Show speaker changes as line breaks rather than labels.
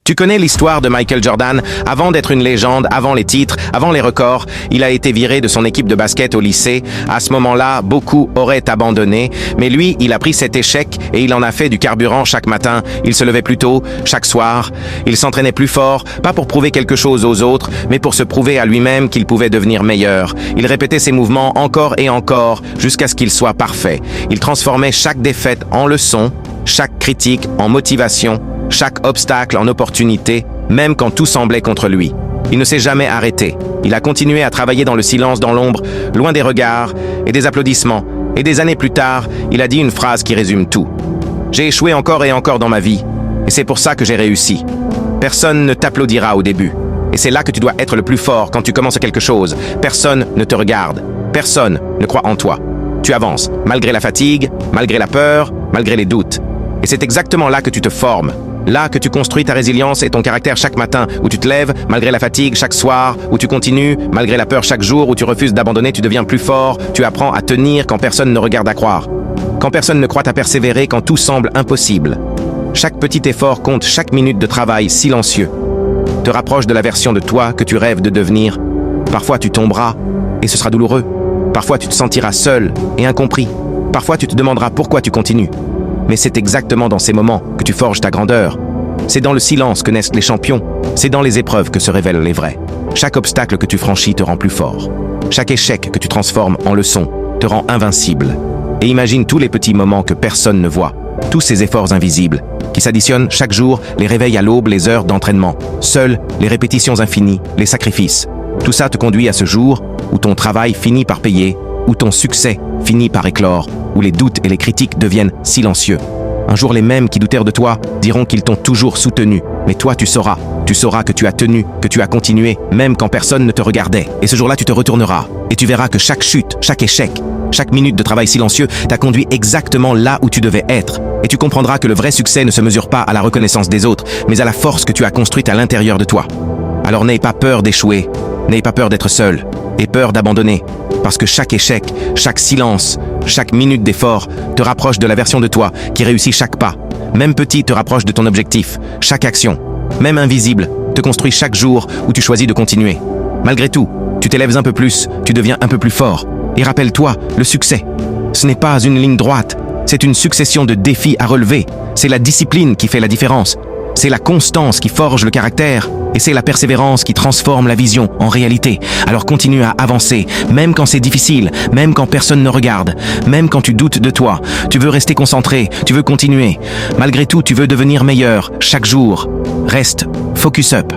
Tu connais l'histoire de Michael Jordan. Avant d'être une légende, avant les titres, avant les records, il a été viré de son équipe de basket au lycée. À ce moment-là, beaucoup auraient abandonné. Mais lui, il a pris cet échec et il en a fait du carburant chaque matin. Il se levait plus tôt, chaque soir. Il s'entraînait plus fort, pas pour prouver quelque chose aux autres, mais pour se prouver à lui-même qu'il pouvait devenir meilleur. Il répétait ses mouvements encore et encore, jusqu'à ce qu'il soit parfait. Il transformait chaque défaite en leçon, chaque critique en motivation, chaque obstacle en opportunité, même quand tout semblait contre lui. Il ne s'est jamais arrêté. Il a continué à travailler dans le silence, dans l'ombre, loin des regards et des applaudissements. Et des années plus tard, il a dit une phrase qui résume tout. « J'ai échoué encore et encore dans ma vie, et c'est pour ça que j'ai réussi. Personne ne t'applaudira au début. Et c'est là que tu dois être le plus fort quand tu commences quelque chose. Personne ne te regarde. Personne ne croit en toi. Tu avances, malgré la fatigue, malgré la peur, malgré les doutes. Et c'est exactement là que tu te formes. Là que tu construis ta résilience et ton caractère chaque matin, où tu te lèves malgré la fatigue chaque soir, où tu continues malgré la peur chaque jour, où tu refuses d'abandonner, tu deviens plus fort, tu apprends à tenir quand personne ne regarde à croire. Quand personne ne croit à persévérer, quand tout semble impossible. Chaque petit effort compte, chaque minute de travail silencieux te rapproche de la version de toi que tu rêves de devenir. Parfois tu tomberas et ce sera douloureux. Parfois tu te sentiras seul et incompris. Parfois tu te demanderas pourquoi tu continues. Mais c'est exactement dans ces moments que tu forges ta grandeur. C'est dans le silence que naissent les champions. C'est dans les épreuves que se révèlent les vrais. Chaque obstacle que tu franchis te rend plus fort. Chaque échec que tu transformes en leçon te rend invincible. Et imagine tous les petits moments que personne ne voit. Tous ces efforts invisibles qui s'additionnent chaque jour, les réveils à l'aube, les heures d'entraînement. Seules les répétitions infinies, les sacrifices. Tout ça te conduit à ce jour où ton travail finit par payer, où ton succès finit par éclore, où les doutes et les critiques deviennent silencieux. Un jour, les mêmes qui doutèrent de toi diront qu'ils t'ont toujours soutenu. Mais toi, tu sauras que tu as tenu, que tu as continué, même quand personne ne te regardait. Et ce jour-là, tu te retourneras et tu verras que chaque chute, chaque échec, chaque minute de travail silencieux t'a conduit exactement là où tu devais être. Et tu comprendras que le vrai succès ne se mesure pas à la reconnaissance des autres, mais à la force que tu as construite à l'intérieur de toi. Alors n'aie pas peur d'échouer, n'aie pas peur d'être seul, et peur d'abandonner. Parce que chaque échec, chaque silence, chaque minute d'effort te rapproche de la version de toi qui réussit chaque pas. Même petit te rapproche de ton objectif. Chaque action, même invisible, te construit chaque jour où tu choisis de continuer. Malgré tout, tu t'élèves un peu plus, tu deviens un peu plus fort. Et rappelle-toi, le succès, ce n'est pas une ligne droite, c'est une succession de défis à relever. C'est la discipline qui fait la différence. C'est la constance qui forge le caractère. Et c'est la persévérance qui transforme la vision en réalité. Alors continue à avancer, même quand c'est difficile, même quand personne ne regarde, même quand tu doutes de toi. Tu veux rester concentré, tu veux continuer. Malgré tout, tu veux devenir meilleur chaque jour. Reste focus up.